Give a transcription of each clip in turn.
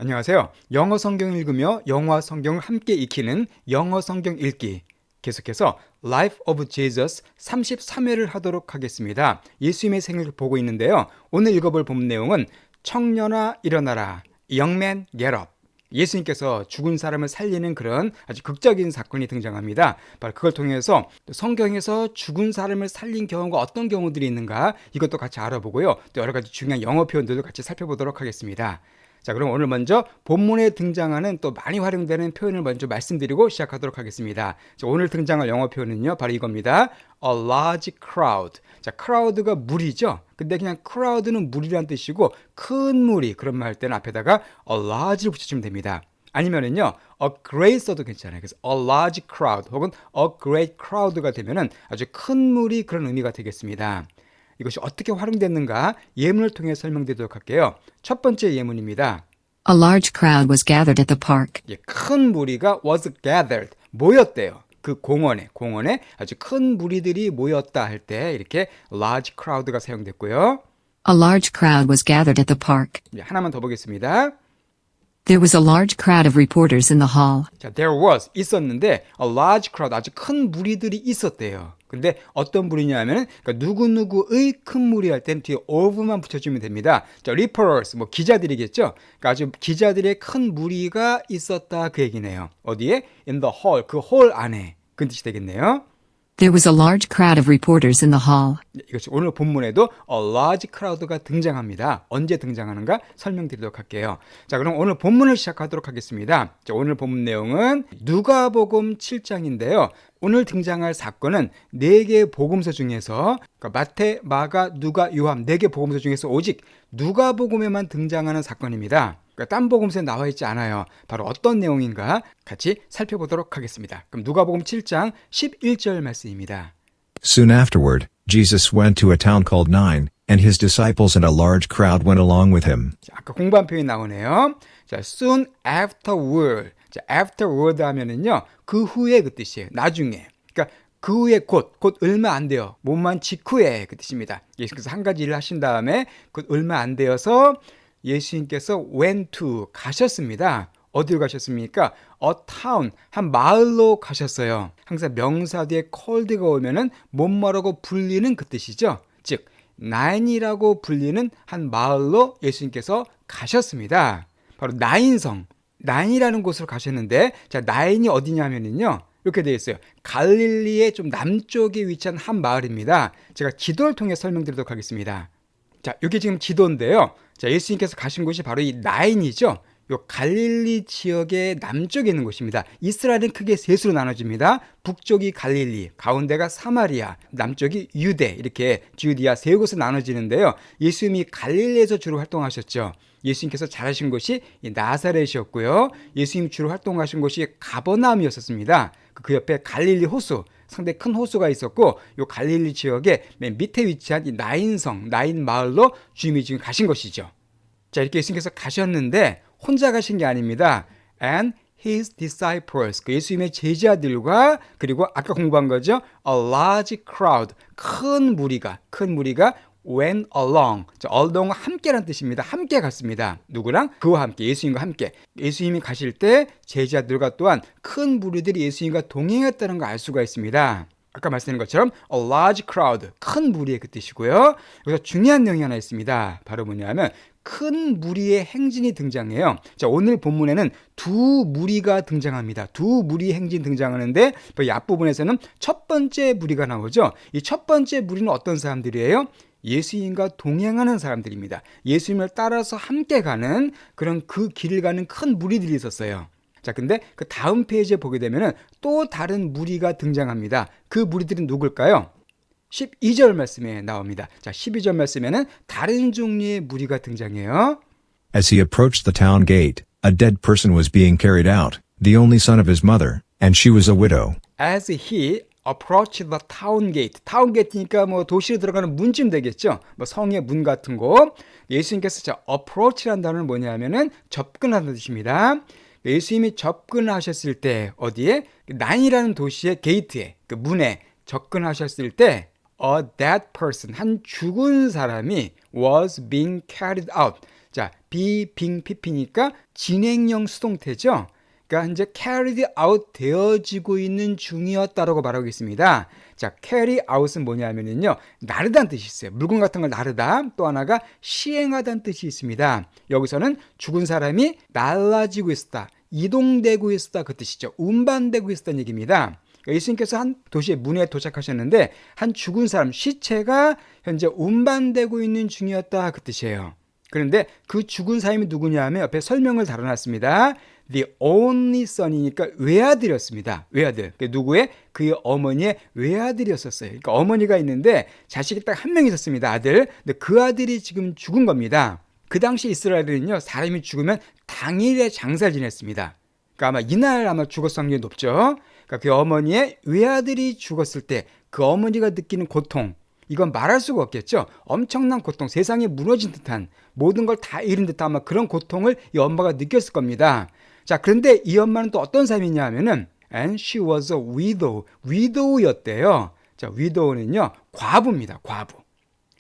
안녕하세요. 영어 성경 읽으며 영어 성경을 함께 익히는 영어 성경 읽기. 계속해서 Life of Jesus 33회를 하도록 하겠습니다. 예수님의 생일을 보고 있는데요. 오늘 읽어볼 본문 내용은 청년아 일어나라, Young man get up. 예수님께서 죽은 사람을 살리는 그런 아주 극적인 사건이 등장합니다. 바로 그걸 통해서 성경에서 죽은 사람을 살린 경우가 어떤 경우들이 있는가 이것도 같이 알아보고요. 또 여러 가지 중요한 영어 표현들도 같이 살펴보도록 하겠습니다. 자, 그럼 오늘 먼저 본문에 등장하는 또 많이 활용되는 표현을 먼저 말씀드리고 시작하도록 하겠습니다. 자, 오늘 등장할 영어 표현은요, 바로 이겁니다. A large crowd. 자, crowd가 무리죠. 근데 그냥 crowd는 무리란 뜻이고 큰 무리 그런 말 할 때는 앞에다가 a large를 붙여주면 됩니다. 아니면은요, a great 써도 괜찮아요. 그래서 a large crowd 혹은 a great crowd가 되면은 아주 큰 무리 그런 의미가 되겠습니다. 이것이 어떻게 활용됐는가 예문을 통해 설명드리도록 할게요. 첫 번째 예문입니다. A large crowd was gathered at the park. 큰 무리가 was gathered, 모였대요. 그 공원에 아주 큰 무리들이 모였다 할 때 이렇게 large crowd가 사용됐고요. A large crowd was gathered at the park. 하나만 더 보겠습니다. There was a large crowd of reporters in the hall. 자, there was 있었는데 a large crowd 아주 큰 무리들이 있었대요. 근데 어떤 무리냐면은 그러니까 누구누구의 큰 무리 할 때는 뒤에 of만 붙여주면 됩니다. 자, reporters 뭐 기자들이겠죠. 그러니까 아주 기자들의 큰 무리가 있었다 그 얘기네요. 어디에? In the hall 그 홀 안에 그 뜻이 되겠네요. There was a large crowd of reporters in the hall. 이것이 오늘 본문에도 a large crowd가 등장합니다. 언제 등장하는가 설명드리도록 할게요. 자, 그럼 오늘 본문을 시작하도록 하겠습니다. 자, 오늘 본문 내용은 누가복음 7장인데요. 오늘 등장할 사건은 4개 복음서 중에서 그러니까 마태, 마가, 누가, 요한 4개 복음서 중에서 오직 누가복음에만 등장하는 사건입니다. 그러니까 딴 복음서에 나와 있지 않아요. 바로 어떤 내용인가 같이 살펴보도록 하겠습니다. 그럼 누가복음 7장 11절 말씀입니다. Soon afterward, Jesus went to a town called Nain, and his disciples and a large crowd went along with him. 자, 아까 공부한 표현이 나오네요. 자, soon afterward. 자, afterward 하면은요, 그 후에 그 뜻이에요. 나중에. 그러니까 그 후에 곧 얼마 안 돼요. 몸만 직후에 그 뜻입니다. 예수께서 한 가지 일을 하신 다음에 곧 얼마 안 되어서 예수님께서 went to 가셨습니다. 어디로 가셨습니까? A town, 한 마을로 가셨어요. 항상 명사 뒤에 cold가 오면은 못마르고 불리는 그 뜻이죠. 즉, 나인이라고 불리는 한 마을로 예수님께서 가셨습니다. 바로 나인성, 나인이라는 곳으로 가셨는데, 자, 나인이 어디냐면요. 이렇게 되어 있어요. 갈릴리의 좀 남쪽에 위치한 한 마을입니다. 제가 지도를 통해 설명드리도록 하겠습니다. 자, 이게 지금 지도인데요. 자, 예수님께서 가신 곳이 바로 이 나인이죠. 요 갈릴리 지역의 남쪽에 있는 곳입니다. 이스라엘은 크게 셋으로 나눠집니다. 북쪽이 갈릴리, 가운데가 사마리아, 남쪽이 유대, 이렇게 주디아 세 곳으로 나눠지는데요. 예수님이 갈릴리에서 주로 활동하셨죠. 예수님께서 자라신 곳이 나사렛이었고요. 예수님이 주로 활동하신 곳이 가버나움이었습니다. 그 옆에 갈릴리 호수, 상당히 큰 호수가 있었고, 이 갈릴리 지역의 맨 밑에 위치한 이 나인성, 나인 마을로 주님이 지금 가신 것이죠. 자, 이렇게 예수님께서 가셨는데 혼자 가신 게 아닙니다. And his disciples, 그 예수님의 제자들과 그리고 아까 공부한 거죠. A large crowd, 큰 무리가 went along. 자, along은 함께란 뜻입니다. 함께 갔습니다. 누구랑? 그와 함께, 예수님과 함께. 예수님이 가실 때 제자들과 또한 큰 무리들이 예수님과 동행했다는 걸 알 수가 있습니다. 아까 말씀드린 것처럼 a large crowd, 큰 무리의 그 뜻이고요. 여기서 중요한 내용이 하나 있습니다. 바로 뭐냐면 큰 무리의 행진이 등장해요. 자, 오늘 본문에는 두 무리가 등장합니다. 두 무리의 행진 등장하는데 이 앞부분에서는 첫 번째 무리가 나오죠. 이 첫 번째 무리는 어떤 사람들이에요? 예수님과 동행하는 사람들입니다. 예수님을 따라서 함께 가는 그런 그 길을 가는 큰 무리들이 있었어요. 자, 근데 그 다음 페이지에 보게 되면은 또 다른 무리가 등장합니다. 그 무리들은 누굴까요? 12절 말씀에 나옵니다. 자, 12절 말씀에는 다른 종류의 무리가 등장해요. As he approached the town gate, a dead person was being carried out, the only son of his mother, and she was a widow. As he approached the town gate. town gate니까 뭐 도시로 들어가는 문쯤 되겠죠. 뭐 성의 문 같은 곳. 예수님께서 자, approach라는 단어는 뭐냐면은 접근하는 뜻입니다. 예수님이 접근하셨을 때 어디에? 나인이라는 도시의 게이트에, 그 문에 접근하셨을 때 a dead person, 한 죽은 사람이 was being carried out, 자, be, being, pp니까 진행형 수동태죠. 그러니까 현재 carried out 되어지고 있는 중이었다라고 말하고 있습니다. 자, carry out은 뭐냐면요, 나르다는 뜻이 있어요. 물건 같은 걸 나르다. 또 하나가 시행하다는 뜻이 있습니다. 여기서는 죽은 사람이 날아지고 있었다, 이동되고 있었다, 그 뜻이죠. 운반되고 있었다는 얘기입니다. 그러니까 예수님께서 한 도시의 문에 도착하셨는데 한 죽은 사람 시체가 현재 운반되고 있는 중이었다, 그 뜻이에요. 그런데 그 죽은 사람이 누구냐 하면 옆에 설명을 달아놨습니다. The only son이니까 외아들이었습니다. 외아들. 누구의? 그의 어머니의 외아들이었었어요. 그러니까 어머니가 있는데 자식이 딱 한 명 있었습니다. 아들. 근데 그 아들이 지금 죽은 겁니다. 그 당시 이스라엘은요, 사람이 죽으면 당일에 장사를 지냈습니다. 그러니까 아마 이날 아마 죽었을 확률이 높죠. 그러니까 그 어머니의 외아들이 죽었을 때 그 어머니가 느끼는 고통, 이건 말할 수가 없겠죠. 엄청난 고통, 세상이 무너진 듯한, 모든 걸 다 잃은 듯한 아마 그런 고통을 이 엄마가 느꼈을 겁니다. 자, 그런데 이 엄마는 또 어떤 삶이냐 하면은 and she was a widow, widow였대요. 자, widow는요, 과부입니다. 과부.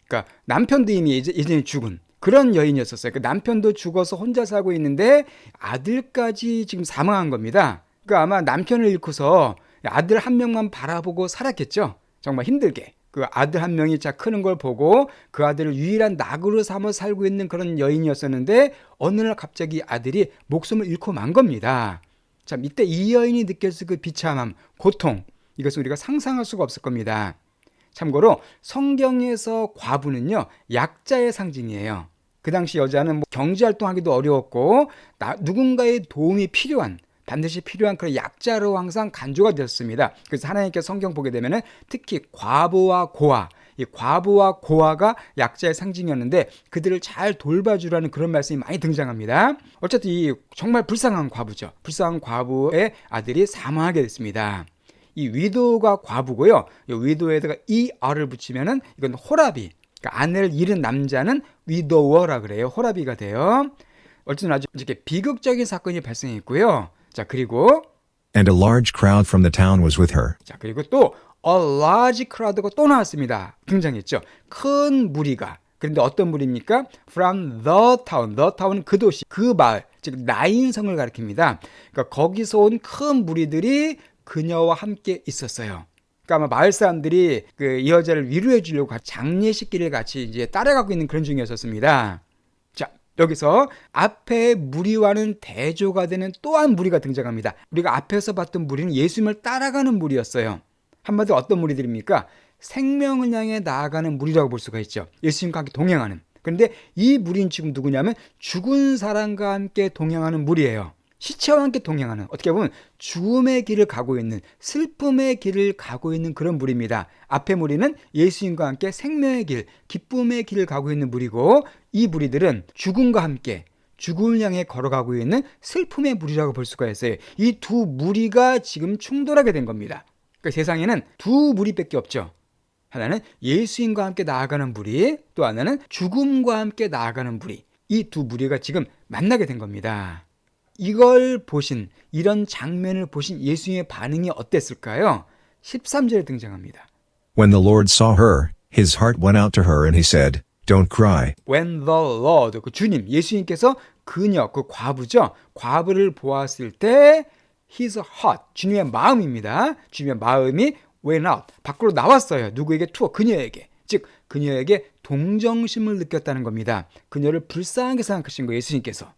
그러니까 남편도 이미 예전에 죽은 그런 여인이었었어요. 그러니까 남편도 죽어서 혼자 살고 있는데 아들까지 지금 사망한 겁니다. 그러니까 아마 남편을 잃고서 아들 한 명만 바라보고 살았겠죠. 정말 힘들게. 그 아들 한 명이 자 크는 걸 보고 그 아들을 유일한 낙으로 삼아 살고 있는 그런 여인이었었는데 어느 날 갑자기 아들이 목숨을 잃고 만 겁니다. 참, 이때 이 여인이 느꼈을 그 비참함, 고통, 이것은 우리가 상상할 수가 없을 겁니다. 참고로 성경에서 과부는요, 약자의 상징이에요. 그 당시 여자는 뭐 경제활동하기도 어려웠고 누군가의 도움이 필요한, 반드시 필요한 그런 약자로 항상 간주가 되었습니다. 그래서 하나님께서 성경 보게 되면은 특히 과부와 고아, 이 과부와 고아가 약자의 상징이었는데 그들을 잘 돌봐주라는 그런 말씀이 많이 등장합니다. 어쨌든 이 정말 불쌍한 과부죠. 불쌍한 과부의 아들이 사망하게 됐습니다. 이 위도가 과부고요. 이 위도에다가 ER을 붙이면은 이건 호라비. 그러니까 아내를 잃은 남자는 위도워라 그래요. 호라비가 돼요. 어쨌든 아주 이렇게 비극적인 사건이 발생했고요. 자, 그리고 And a large crowd from the town was with her. 자, 그리고 또 a large crowd가 또 나왔습니다. 등장했죠. 큰 무리가. 그런데 어떤 무리입니까? From the town. The town은 그 도시, 그 마을, 즉 나인성을 가리킵니다. 그러니까 거기서 온 큰 무리들이 그녀와 함께 있었어요. 그러니까 아마 마을 사람들이 이 여자를 위로해 주려고 장례식길을 같이 이제 따라가고 있는 그런 중이었었습니다. 자, 여기서 앞에 무리와는 대조가 되는 또한 무리가 등장합니다. 우리가 앞에서 봤던 무리는 예수님을 따라가는 무리였어요. 한마디로 어떤 무리들입니까? 생명을 향해 나아가는 무리라고 볼 수가 있죠. 예수님과 함께 동행하는. 그런데 이 무리는 지금 누구냐면 죽은 사람과 함께 동행하는 무리예요. 시체와 함께 동행하는, 어떻게 보면 죽음의 길을 가고 있는, 슬픔의 길을 가고 있는 그런 무리입니다. 앞에 무리는 예수님과 함께 생명의 길, 기쁨의 길을 가고 있는 무리고, 이 무리들은 죽음과 함께 죽음을 향해 걸어가고 있는 슬픔의 무리라고 볼 수가 있어요. 이 두 무리가 지금 충돌하게 된 겁니다. 그러니까 세상에는 두 무리밖에 없죠. 하나는 예수님과 함께 나아가는 무리, 또 하나는 죽음과 함께 나아가는 무리. 이 두 무리가 지금 만나게 된 겁니다. 이걸 보신, 이런 장면을 보신 예수님의 반응이 어땠을까요? 13절에 등장합니다. When the Lord saw her, his heart went out to her and he said, Don't cry. When the Lord, 그 주님, 예수님께서 그녀, 그 과부죠. 과부를 보았을 때 his heart, 주님의 마음입니다. 주님의 마음이 went out, 밖으로 나왔어요. 누구에게? 투어, 그녀에게. 즉 그녀에게 동정심을 느꼈다는 겁니다. 그녀를 불쌍하게 생각하신 거예요, 예수님께서.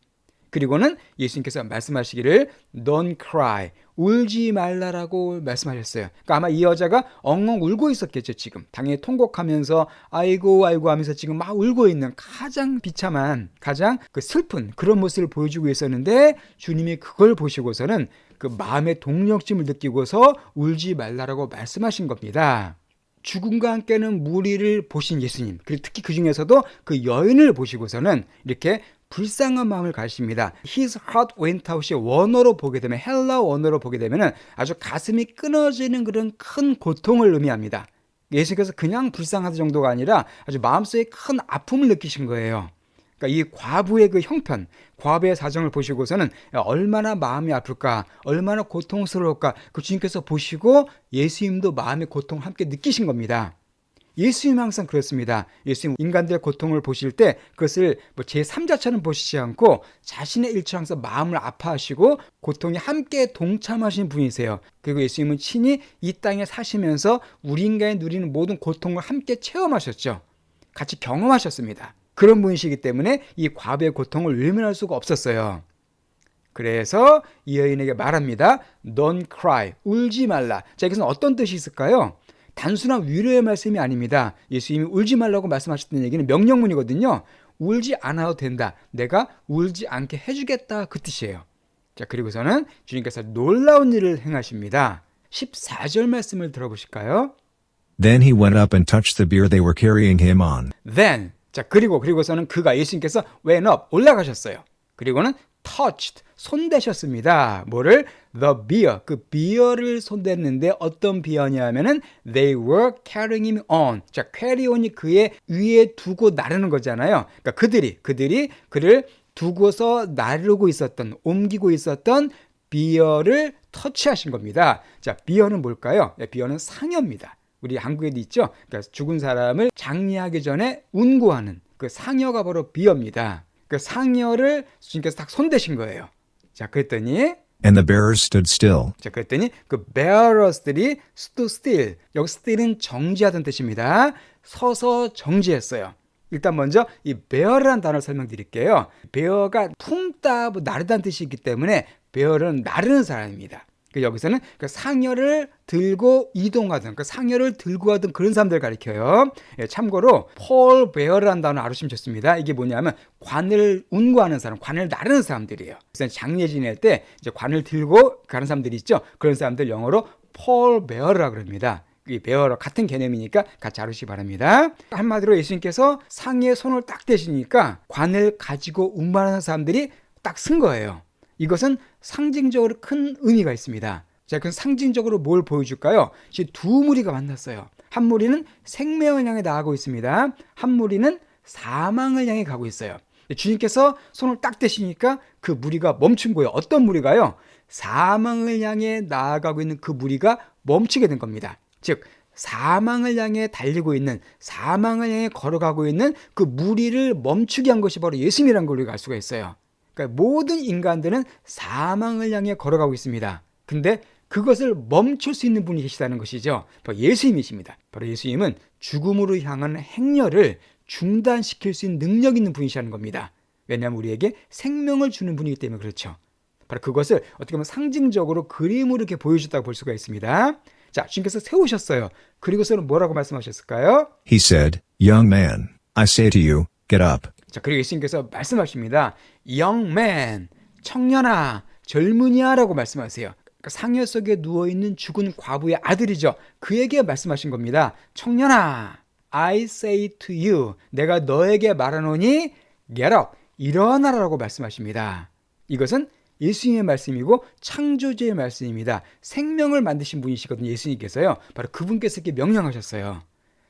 그리고는 예수님께서 말씀하시기를 Don't cry, 울지 말라라고 말씀하셨어요. 그러니까 아마 이 여자가 엉엉 울고 있었겠죠. 지금 당연히 통곡하면서 아이고 아이고 하면서 지금 막 울고 있는 가장 비참한, 가장 그 슬픈 그런 모습을 보여주고 있었는데 주님이 그걸 보시고서는 그 마음의 동력심을 느끼고서 울지 말라라고 말씀하신 겁니다. 죽음과 함께는 무리를 보신 예수님, 그리고 특히 그 중에서도 그 여인을 보시고서는 이렇게 불쌍한 마음을 가지십니다. His heart went out이 원어로 보게 되면, 헬라 원어로 보게 되면 아주 가슴이 끊어지는 그런 큰 고통을 의미합니다. 예수님께서 그냥 불쌍하다 정도가 아니라 아주 마음속에 큰 아픔을 느끼신 거예요. 그러니까 이 과부의 그 형편, 과부의 사정을 보시고서는 얼마나 마음이 아플까, 얼마나 고통스러울까, 그 주님께서 보시고 예수님도 마음의 고통을 함께 느끼신 겁니다. 예수님은 항상 그렇습니다. 예수님 인간들의 고통을 보실 때 그것을 제3자처럼 보시지 않고 자신의 일처럼 항상 마음을 아파하시고 고통에 함께 동참하시는 분이세요. 그리고 예수님은 친히 이 땅에 사시면서 우리 인간이 누리는 모든 고통을 함께 체험하셨죠. 같이 경험하셨습니다. 그런 분이시기 때문에 이 과부의 고통을 외면할 수가 없었어요. 그래서 이 여인에게 말합니다. Don't cry. 울지 말라. 자, 여기서는 어떤 뜻이 있을까요? 단순한 위로의 말씀이 아닙니다. 예수님이 울지 말라고 말씀하셨던 얘기는 명령문이거든요. 울지 않아도 된다. 내가 울지 않게 해주겠다. 그 뜻이에요. 자, 그리고서는 주님께서 놀라운 일을 행하십니다. 14절 말씀을 들어보실까요? Then he went up and touched the bier they were carrying him on. Then. 자, 그리고서는 그가 예수님께서 went up. 올라가셨어요. 그리고는 touched. 손대셨습니다. 뭐를? The bier. 그 비어를 손댔는데 어떤 비어냐면은 they were carrying him on. 자, carry on이 그의 위에 두고 나르는 거잖아요. 그러니까 그들이 그를 두고서 나르고 있었던, 옮기고 있었던 비어를 터치하신 겁니다. 자, 비어는 뭘까요? 비어는 상여입니다. 우리 한국에도 있죠. 그러니까 죽은 사람을 장례하기 전에 운구하는 그 상여가 바로 비어입니다. 그 상여를 주님께서 딱 손대신 거예요. 자, 그랬더니 And the bearers stood still. 자, 그랬더니 그 bearers들이 stood still. 여기 still은 정지하던 뜻입니다. 서서 정지했어요. 일단 먼저 이 bear라는 단어를 설명드릴게요. bear가 품다, 나르다는 뜻이 있기 때문에 bear은 나르는 사람입니다. 여기서는 그 상여를 들고 이동하던, 그 상여를 들고 가던 그런 사람들을 가리켜요. 예, 참고로 폴 베어라는 단어 알으시면 좋습니다. 이게 뭐냐면 관을 운구하는 사람, 관을 나르는 사람들이에요. 그래서 장례 지낼 때 이제 관을 들고 가는 사람들이 있죠. 그런 사람들 영어로 폴 베어라고 그럽니다. 이 베어러 같은 개념이니까 같이 알으시기 바랍니다. 한마디로 예수님께서 상의에 손을 딱 대시니까 관을 가지고 운반하는 사람들이 딱 쓴 거예요. 이것은 상징적으로 큰 의미가 있습니다. 자, 그 상징적으로 뭘 보여줄까요? 지금 두 무리가 만났어요. 한 무리는 생명을 향해 나아가고 있습니다. 한 무리는 사망을 향해 가고 있어요. 주님께서 손을 딱 대시니까 그 무리가 멈춘 거예요. 어떤 무리가요? 사망을 향해 나아가고 있는 그 무리가 멈추게 된 겁니다. 즉 사망을 향해 달리고 있는, 사망을 향해 걸어가고 있는 그 무리를 멈추게 한 것이 바로 예수님이라는 걸 우리가 알 수가 있어요. 그러니까 모든 인간들은 사망을 향해 걸어가고 있습니다. 근데 그것을 멈출 수 있는 분이 계시다는 것이죠. 바로 예수님이십니다. 바로 예수님은 죽음으로 향하는 행렬을 중단시킬 수 있는 능력 있는 분이시라는 겁니다. 왜냐하면 우리에게 생명을 주는 분이기 때문에 그렇죠. 바로 그것을 어떻게 보면 상징적으로 그림으로 이렇게 보여줬다고 볼 수가 있습니다. 자, 주님께서 세우셨어요. 그리고서는 뭐라고 말씀하셨을까요? He said, Young man, I say to you, get up. 자, 그리고 예수님께서 말씀하십니다. Young man, 청년아, 젊은이야 라고 말씀하세요. 그러니까 상여 속에 누워있는 죽은 과부의 아들이죠. 그에게 말씀하신 겁니다. 청년아, I say to you, 내가 너에게 말하노니 get up, 일어나라고 말씀하십니다. 이것은 예수님의 말씀이고 창조주의 말씀입니다. 생명을 만드신 분이시거든요. 예수님께서요. 바로 그분께서 이렇게 명령하셨어요.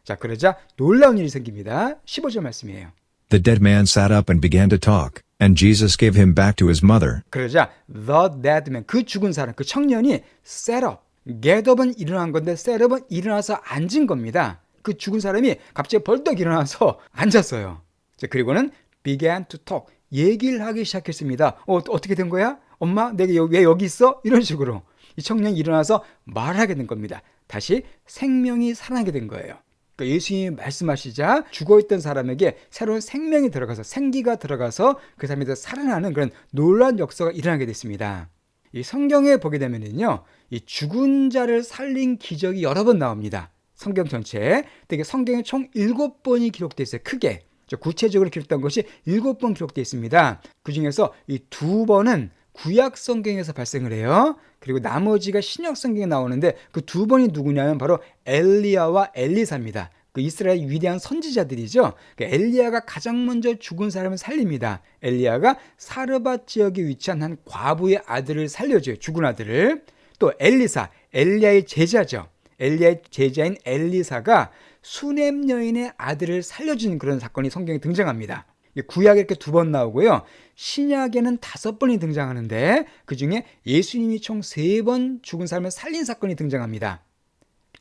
자, 그러자 놀라운 일이 생깁니다. 15절 말씀이에요. The dead man sat up and began to talk, and Jesus gave him back to his mother. 그러자 the dead man, 그 죽은 사람, 그 청년이 set up, get up은 일어난 건데 set up은 일어나서 앉은 겁니다. 그 죽은 사람이 갑자기 벌떡 일어나서 앉았어요. 자, 그리고는 began to talk, 얘기를 하기 시작했습니다. 어떻게 된 거야? 엄마, 내가 왜 여기 있어? 이런 식으로 이 청년이 일어나서 말하게 된 겁니다. 다시 생명이 살아나게 된 거예요. 그러니까 예수님이 말씀하시자 죽어있던 사람에게 새로운 생명이 들어가서, 생기가 들어가서 그 사람이 더 살아나는 그런 놀라운 역사가 일어나게 됐습니다. 이 성경에 보게 되면요, 이 죽은 자를 살린 기적이 여러 번 나옵니다. 성경 전체에. 되게 성경에 총 7번이 기록되어 있어요. 크게. 구체적으로 기록된 것이 7번 기록되어 있습니다. 그 중에서 이 2번은 구약 성경에서 발생을 해요. 그리고 나머지가 신약 성경에 나오는데 그 2번이 누구냐면 바로 엘리야와 엘리사입니다. 그 이스라엘 위대한 선지자들이죠. 그 엘리야가 가장 먼저 죽은 사람을 살립니다. 엘리야가 사르밧 지역에 위치한 한 과부의 아들을 살려줘요. 죽은 아들을. 또 엘리사, 엘리야의 제자죠. 엘리야의 제자인 엘리사가 수넴 여인의 아들을 살려주는 그런 사건이 성경에 등장합니다. 구약에 이렇게 2번 나오고요. 신약에는 5번이 등장하는데 그 중에 예수님이 총 3번 죽은 사람을 살린 사건이 등장합니다.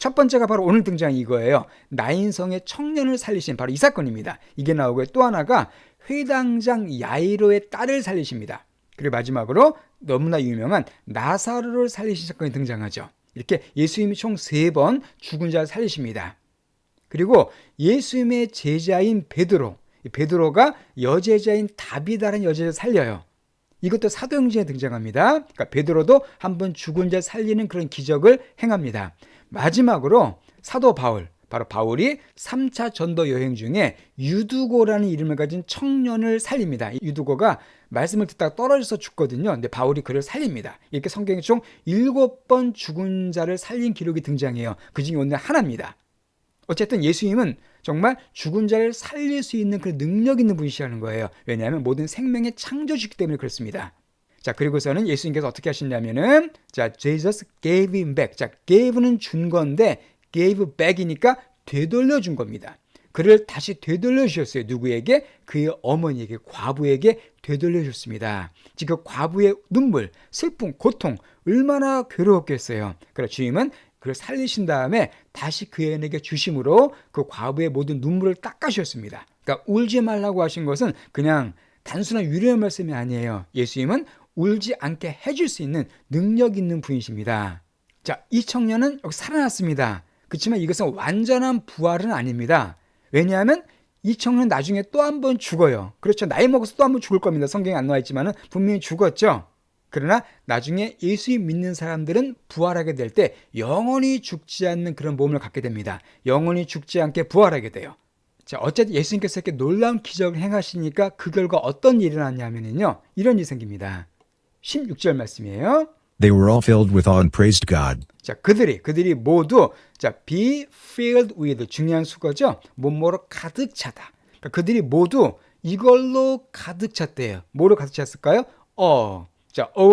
첫 번째가 바로 오늘 등장 이거예요. 나인성의 청년을 살리신 바로 이 사건입니다. 이게 나오고요. 또 하나가 회당장 야이로의 딸을 살리십니다. 그리고 마지막으로 너무나 유명한 나사로를 살리신 사건이 등장하죠. 이렇게 예수님이 총 3번 죽은 자를 살리십니다. 그리고 예수님의 제자인 베드로가 여제자인 다비다라는 여제자를 살려요. 이것도 사도행전에 등장합니다. 그러니까 베드로도 한번 죽은 자 살리는 그런 기적을 행합니다. 마지막으로 사도 바로 바울이 3차 전도 여행 중에 유두고라는 이름을 가진 청년을 살립니다. 유두고가 말씀을 듣다가 떨어져서 죽거든요. 근데 바울이 그를 살립니다. 이렇게 성경에 총 7번 죽은 자를 살린 기록이 등장해요. 그 중에 오늘 하나입니다. 어쨌든 예수님은 정말 죽은 자를 살릴 수 있는 그 능력 있는 분이시라는 거예요. 왜냐하면 모든 생명의 창조주이기 때문에 그렇습니다. 자, 그리고서는 예수님께서 어떻게 하시냐면은 Jesus gave him back. gave는 준 건데 gave back이니까 되돌려 준 겁니다. 그를 다시 되돌려 주셨어요. 누구에게? 그의 어머니에게, 과부에게 되돌려 줬습니다. 지금 그 과부의 눈물, 슬픔, 고통 얼마나 괴로웠겠어요. 그래서 주님은 그를 살리신 다음에 다시 그에게 주심으로 그 과부의 모든 눈물을 닦아주셨습니다. 그러니까 울지 말라고 하신 것은 그냥 단순한 위로의 말씀이 아니에요. 예수님은 울지 않게 해줄 수 있는 능력 있는 분이십니다. 자, 이 청년은 여기 살아났습니다. 그렇지만 이것은 완전한 부활은 아닙니다. 왜냐하면 이 청년은 나중에 또 한 번 죽어요. 그렇죠. 나이 먹어서 또 한 번 죽을 겁니다. 성경에 안 나와 있지만 분명히 죽었죠. 그러나 나중에 예수님 믿는 사람들은 부활하게 될 때 영원히 죽지 않는 그런 몸을 갖게 됩니다. 영원히 죽지 않게 부활하게 돼요. 자, 어쨌든 예수님께서 이렇게 놀라운 기적을 행하시니까 그 결과 어떤 일이 일어났냐면요. 이런 일이 생깁니다. 16절 말씀이에요. They were all filled with awe and praised God. 자, 그들이 모두 be filled with 중요한 수거죠. 뭐뭐로 가득 차다. 그러니까 그들이 모두 이걸로 가득 찼대요. 뭐로 가득 찼을까요?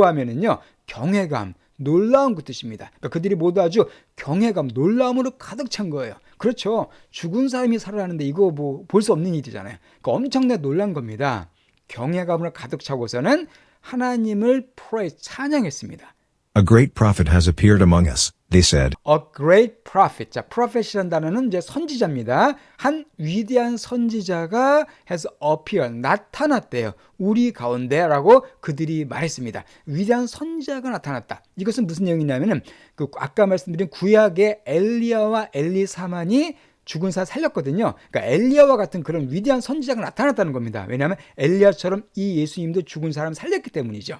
하면은요, 경외감, 놀라운 그 뜻입니다. 그러니까 그들이 모두 아주 경외감, 놀라움으로 가득 찬 거예요. 그렇죠. 죽은 사람이 살아나는데 이거 뭐 볼 수 없는 일이잖아요. 그러니까 엄청나게 놀란 겁니다. 경외감으로 가득 차고서는 하나님을 찬양했습니다. A great prophet has appeared among us, they said. A great prophet. 자, prophet이라는 단어는 이제 선지자입니다. 한 위대한 선지자가 has appeared, 나타났대요. 우리 가운데라고 그들이 말했습니다. 위대한 선지자가 나타났다. 이것은 무슨 내용이냐면은 그 아까 말씀드린 구약의 엘리야와 엘리사만이 죽은 사 살렸거든요. 그러니까 엘리야와 같은 그런 위대한 선지자가 나타났다는 겁니다. 왜냐하면 엘리야처럼 이 예수님도 죽은 사람 살렸기 때문이죠.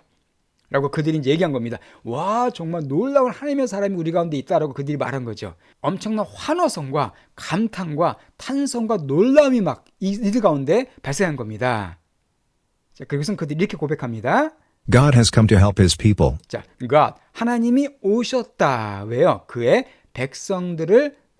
라고 그들이 이제 얘기한 겁니다. 와, 정말 놀라운 하나님의 사람이 우리 가운데 있다라고 그들이 말한 거죠. 엄청난 환호성과 감탄과 탄성과 놀라움이 막 이들 가운데 발생한 겁니다. 자, 그리고선 그들이 이렇게 고백합니다. God has come to help his people. 자, God, 하나님이 오셨다. 왜요? 그의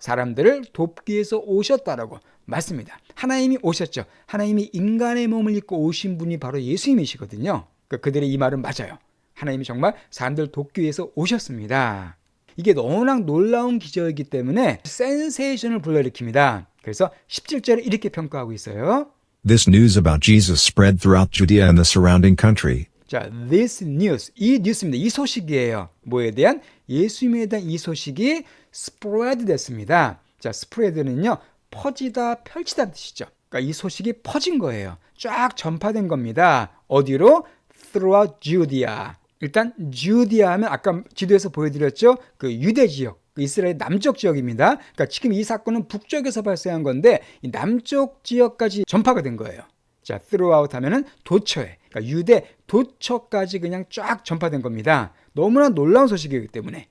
사람들을 돕기 위해서 오셨다라고 맞습니다. 하나님이 오셨죠. 하나님이 인간의 몸을 입고 오신 분이 바로 예수님이시거든요. 그들의 이 말은 맞아요. 하나님이 정말 사람들 돕기 위해서 오셨습니다. 이게 너무나 놀라운 기적이기 때문에 센세이션을 불러일으킵니다. 그래서 17절에 이렇게 평가하고 있어요. This news about Jesus spread throughout Judea and the surrounding country. 자, this news, 이 뉴스입니다. 이 소식이에요. 뭐에 대한? 예수님에 대한 이 소식이 spread 됐습니다. 자, spread는요, 퍼지다, 펼치다는 뜻이죠. 그러니까 이 소식이 퍼진 거예요. 쫙 전파된 겁니다. 어디로? Throughout Judea. 일단 주디아 하면 아까 지도에서 보여드렸죠. 그 유대 지역, 이스라엘 남쪽 지역입니다. 그러니까 지금 이 사건은 북쪽에서 발생한 건데 이 남쪽 지역까지 전파가 된 거예요. 자, throughout 하면은 도처에, 그러니까 유대 도처까지 그냥 쫙 전파된 겁니다. 너무나 놀라운 소식이기 때문에.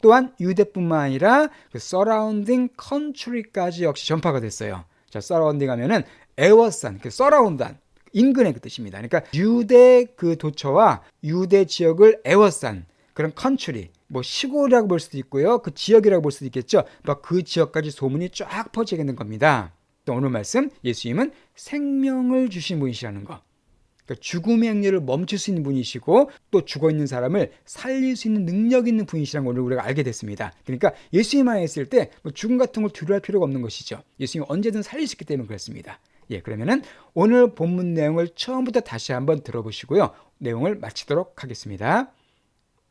또한 유대뿐만 아니라 그 surrounding country까지 역시 전파가 됐어요. 자, surrounding 하면은 에워싼, 그 surround한 인근의 그 뜻입니다. 그러니까 유대 그 도처와 유대 지역을 에워싼 그런 컨트리, 뭐 시골이라고 볼 수도 있고요. 그 지역이라고 볼 수도 있겠죠. 그 지역까지 소문이 쫙 퍼지게 된 겁니다. 또 오늘 말씀, 예수님은 생명을 주신 분이시라는 거. 그러니까 죽음의 행렬을 멈출 수 있는 분이시고 또 죽어있는 사람을 살릴 수 있는 능력 있는 분이시라는 걸 오늘 우리가 알게 됐습니다. 그러니까 예수님 안에 있을 때 뭐 죽음 같은 걸 두려워할 필요가 없는 것이죠. 예수님이 언제든 살릴 수 있기 때문에 그렇습니다. 예, 그러면은 오늘 본문 내용을 처음부터 다시 한번 들어보시고요. 내용을 마치도록 하겠습니다.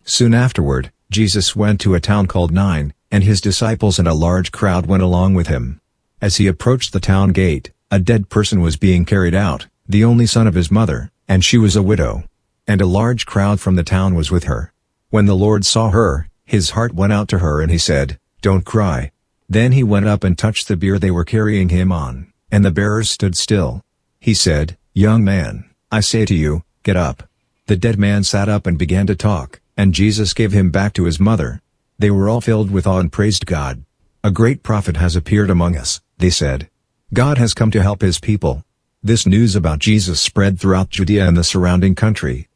Soon afterward, Jesus went to a town called Nain, and his disciples and a large crowd went along with him. As he approached the town gate, a dead person was being carried out, the only son of his mother, and she was a widow. And a large crowd from the town was with her. When the Lord saw her, his heart went out to her and he said, "Don't cry." Then he went up and touched the bier they were carrying him on, and the bearers stood still. He said, "Young man, I say to you, get up." The dead man sat up and began to talk, and Jesus gave him back to his mother. They were all filled with awe and praised God. "A great prophet has appeared among us," they said. "God has come to help his people." This news about Jesus spread throughout Judea and the surrounding country,